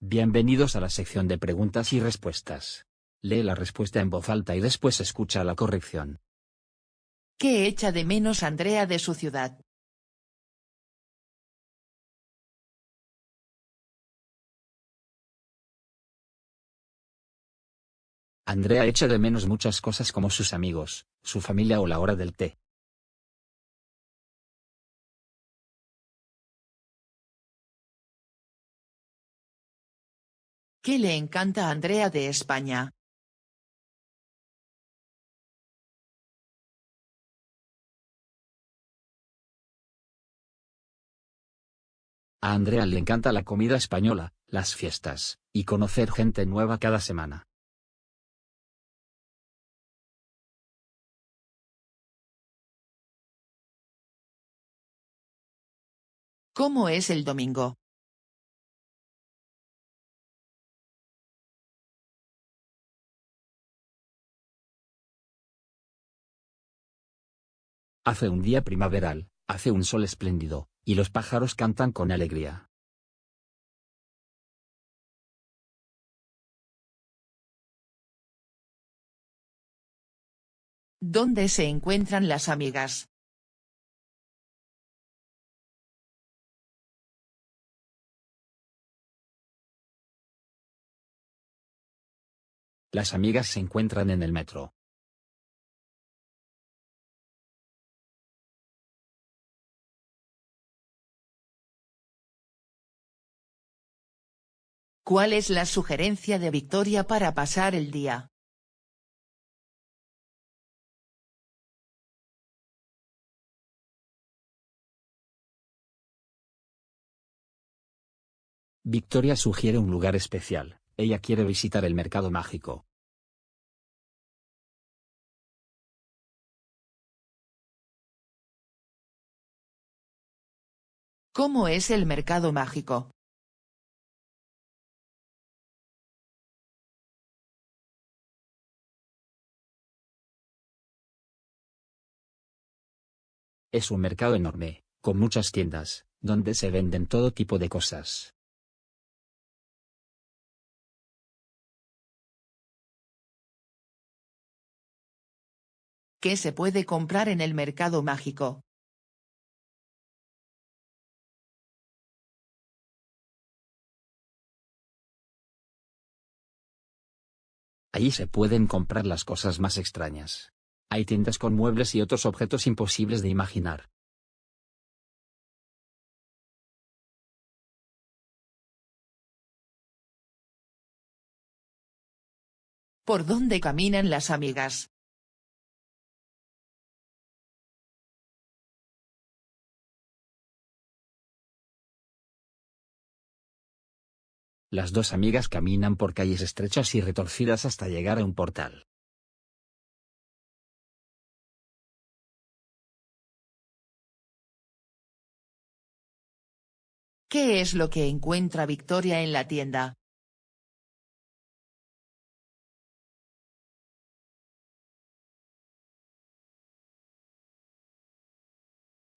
Bienvenidos a la sección de preguntas y respuestas. Lee la respuesta en voz alta y después escucha la corrección. ¿Qué echa de menos Andrea de su ciudad? Andrea echa de menos muchas cosas como sus amigos, su familia o la hora del té. ¿Qué le encanta a Andrea de España? A Andrea le encanta la comida española, las fiestas, y conocer gente nueva cada semana. ¿Cómo es el domingo? Hace un día primaveral, hace un sol espléndido, y los pájaros cantan con alegría. ¿Dónde se encuentran las amigas? Las amigas se encuentran en el metro. ¿Cuál es la sugerencia de Victoria para pasar el día? Victoria sugiere un lugar especial, ella quiere visitar el mercado mágico. ¿Cómo es el mercado mágico? Es un mercado enorme, con muchas tiendas, donde se venden todo tipo de cosas. ¿Qué se puede comprar en el mercado mágico? Allí se pueden comprar las cosas más extrañas. Hay tiendas con muebles y otros objetos imposibles de imaginar. ¿Por dónde caminan las amigas? Las dos amigas caminan por calles estrechas y retorcidas hasta llegar a un portal. ¿Qué es lo que encuentra Victoria en la tienda?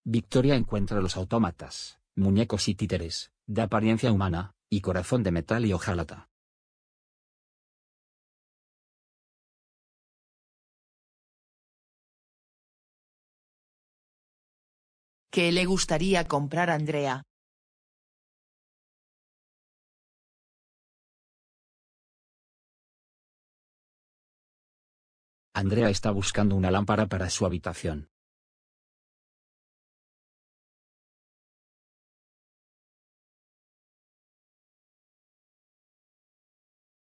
Victoria encuentra los autómatas, muñecos y títeres, de apariencia humana, y corazón de metal y hojalata. ¿Qué le gustaría comprar a Andrea? Andrea está buscando una lámpara para su habitación.